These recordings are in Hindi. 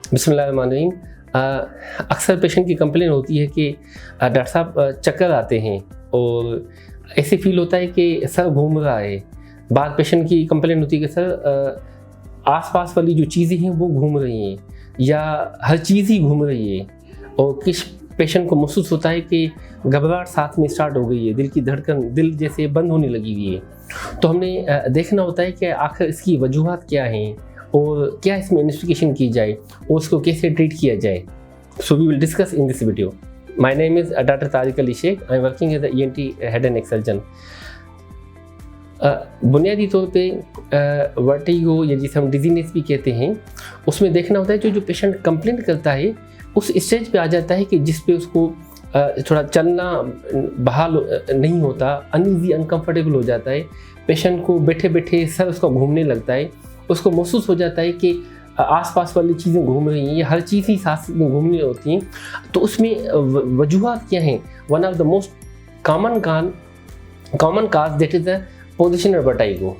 बिस्मिल्लाहिर्रहमानिर्रहीम। अक्सर पेशेंट की कंप्लेन होती है कि डॉक्टर साहब चक्कर आते हैं और ऐसे फील होता है कि सर घूम रहा है। बाद पेशेंट की कंप्लेन होती है कि सर आसपास वाली जो चीज़ें हैं वो घूम रही हैं या हर चीज़ ही घूम रही है। और किस पेशेंट को महसूस होता है कि घबराहट साथ में स्टार्ट हो गई है, दिल की धड़कन दिल जैसे बंद होने लगी हुई है। तो हमने देखना होता है कि आखिर इसकी वजूहात क्या हैं और क्या इसमें इन्वेस्टिगेशन की जाए और उसको कैसे ट्रीट किया जाए। So we will discuss in this video. My name is doctor Tariq Ali Sheikh. I am working as ENT head and neck surgeon. बुनियादी तौर पे वर्टिगो या जिसे हम डिजीनेस भी कहते हैं, उसमें देखना होता है जो पेशेंट कंप्लेंट करता है उस स्टेज पे आ जाता है कि जिस पे उसको थोड़ा चलना बहाल नहीं होता, अनईजी अनकंफर्टेबल हो जाता है। पेशेंट को बैठे बैठे सर उसका घूमने लगता है, उसको महसूस हो जाता है कि आसपास वाली चीज़ें घूम रही हैं या हर चीज़ ही साथ में घूमने होती हैं। तो उसमें वजूहात क्या हैं? One of the most common cause that is the positional vertigo,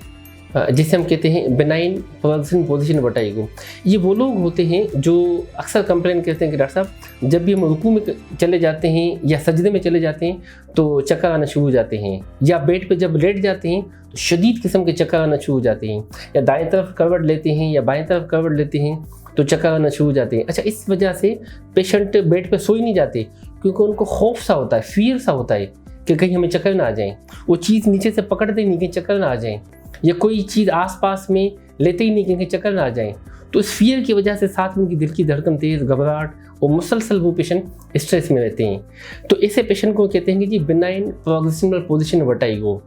जिसे हम कहते हैं बेनाइन पोजिशन वर्टिगो। ये वो लोग होते हैं जो अक्सर कंप्लेन करते हैं कि डॉक्टर साहब जब भी हम रुकू में चले जाते हैं या सजदे में चले जाते हैं तो चक्कर आना शुरू हो जाते हैं, या बेड पे जब लेट जाते हैं तो शदीद किस्म के चक्कर आना शुरू हो जाते हैं, या दाएं तरफ करवट लेते हैं या बाएं तरफ करवट लेते हैं तो चक्कर आना शुरू हो जाते हैं। अच्छा, इस वजह से पेशेंट बेड पर सो ही नहीं जाते क्योंकि उनको खौफ सा होता है, फियर सा होता है कि कहीं हमें चक्कर ना आ जाए। वो चीज़ नीचे से पकड़ते नहीं कि चक्कर ना आ जाए, या कोई चीज़ आसपास में लेते ही नहीं कि चक्कर ना आ जाए। तो इस फियर की वजह से साथ में उनकी दिल की धड़कन तेज़, घबराहट और मुसलसल वो पेशेंट स्ट्रेस में रहते हैं। तो ऐसे पेशेंट को कहते हैं कि जी benign progressive position vertigo.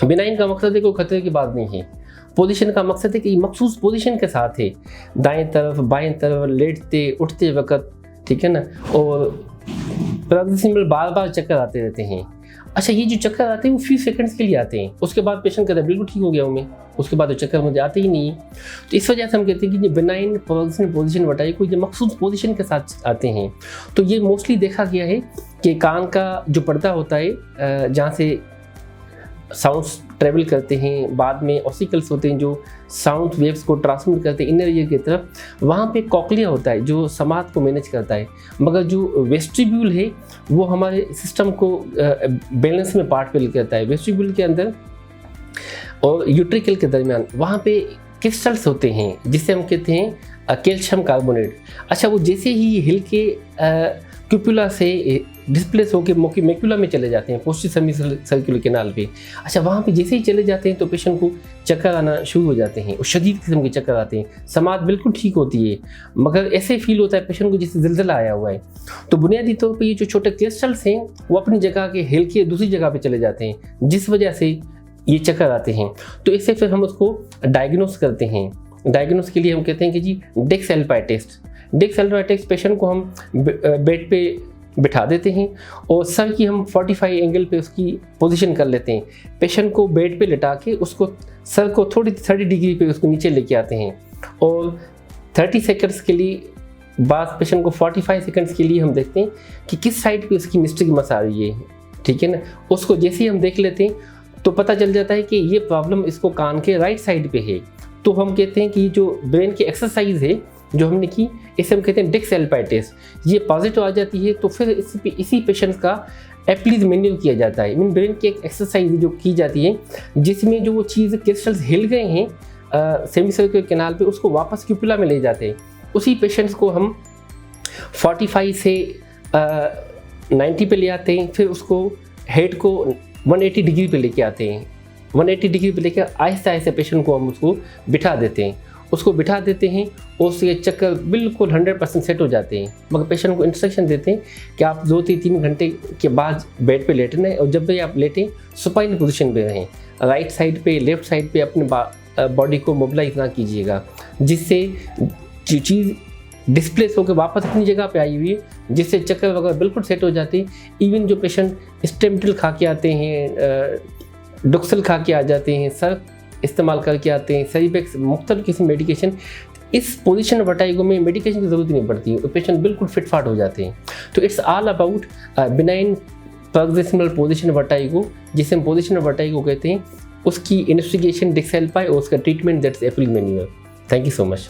Benign का मकसद है कोई खतरे की बात नहीं है, पोजीशन का मकसद है कि मखसूस पोजीशन के साथ है, दाएं तरफ बाएं तरफ लेटते उठते वक्त, ठीक है ना। और प्रोग्रेसिव बार बार चक्कर आते रहते हैं। अच्छा, ये जो चक्कर आते हैं वो फ्यू सेकंड्स के लिए आते हैं, उसके बाद पेशेंट कहता है बिल्कुल ठीक हो गया हूँ मैं, उसके बाद वो चक्कर मुझे आते ही नहीं है। तो इस वजह से हम कहते हैं कि ये बेनाइन प्रोग्रेसिव पोजीशन वर्टिगो ये मखसूस पोजीशन के साथ आते हैं। तो ये मोस्टली देखा गया है कि कान का जो पर्दा होता है जहाँ से साउंड्स ट्रेवल करते हैं, बाद में ऑसिकल्स होते हैं जो साउंड वेव्स को ट्रांसमिट करते हैं इनर ईयर की तरफ, वहाँ पे कॉक्लिया होता है जो समात को मैनेज करता है। मगर जो वेस्टिब्यूल है वो हमारे सिस्टम को बैलेंस में पार्ट प्ले करता है। वेस्टिब्यूल के अंदर और यूट्रिकल के दरमियान वहाँ पे क्रिस्टल्स होते हैं जिसे हम कहते हैं कैल्शियम कार्बोनेट। अच्छा, वो जैसे ही हिल के क्यूपुला से डिस्प्लेस होकर मैक्यूला में चले जाते हैं, पोस्टीरियर सर्कुलर कैनाल पे। अच्छा, वहाँ पे जैसे ही चले जाते हैं तो पेशेंट को चक्कर आना शुरू हो जाते हैं और शदीद किस्म के चक्कर आते हैं। समात बिल्कुल ठीक होती है मगर ऐसे फील होता है पेशेंट को जैसे ज़िलज़ला आया हुआ है। तो बुनियादी तौर पर ये जो छोटे क्रिस्टल्स हैं वो अपनी जगह के हिल के दूसरी जगह पर चले जाते हैं, जिस वजह से ये चक्कर आते हैं। तो इससे फिर हम उसको डायग्नोस करते हैं। डायग्नोस के लिए हम कहते हैं कि जी डेक्स-एल्पाई टेस्ट। डेक्स-एल्पाई टेस्ट पेशेंट को हम बेड पे बिठा देते हैं और सर की हम 45 एंगल पे उसकी पोजीशन कर लेते हैं। पेशेंट को बेड पे लिटा के उसको सर को थोड़ी 30 डिग्री पे उसको नीचे लेके आते हैं और 30 सेकंड्स के लिए बाद पेशेंट को 45 सेकंड्स के लिए हम देखते हैं कि किस साइड पे उसकी निस्टिग्मस आ रही है, ठीक है ना। उसको जैसे ही हम देख लेते हैं तो पता चल जाता है कि ये प्रॉब्लम इसको कान के राइट साइड पे है। तो हम कहते हैं कि जो ब्रेन की एक्सरसाइज है जो हमने की, इसे हम कहते हैं डेक्स-एल्पाई टेस्ट। ये पॉजिटिव आ जाती है तो फिर इसी पेशेंट का एप्लीज मैन्यूअल किया जाता है। मीन ब्रेन की एक एक्सरसाइज जो की जाती है जिसमें जो वो चीज़ क्रिस्टल्स हिल गए हैं सेमी सर्कुलर कैनाल पे उसको वापस क्यूपुला में ले जाते हैं। उसी पेशेंट्स को हम 45 से 90 पे ले आते हैं, फिर उसको हेड को 180 डिग्री पे लेके आते हैं। 180 डिग्री पे लेकर आहिस्ता आहिस्ता पेशेंट को हम उसको बिठा देते हैं। उसको बिठा देते हैं और उसके चक्कर बिल्कुल 100% सेट हो जाते हैं। मगर पेशेंट को इंस्ट्रक्शन देते हैं कि आप 2 से 3 घंटे के बाद बेड पे लेटना है और जब भी आप लेटें सुपाइन पोजीशन पे रहें। राइट साइड पे लेफ्ट साइड पे अपने बॉडी को मोबिलाइज ना कीजिएगा, जिससे जो चीज़ डिस्प्लेस होकर वापस अपनी जगह पे आई हुई है, जिससे चक्कर वगैरह बिल्कुल सेट हो जाते हैं। इवन जो पेशेंट स्टेमटिल खा के आते हैं, डुक्सल खा के आ जाते हैं, सर इस्तेमाल करके आते हैं, सरीबेक्स मुख्तलिफ किस्म मेडिकेशन, इस पोजीशन वर्टिगो में मेडिकेशन की ज़रूरत नहीं पड़ती है, पेशेंट बिल्कुल फिट फाट हो जाते हैं। तो it's all about benign progressive position vertigo, जिसे हम पोजीशन वर्टिगो कहते हैं। उसकी इन्वेस्टिगेशन डेक्स-एल्पाई और उसका treatment that's Epley's manual. Thank you so much.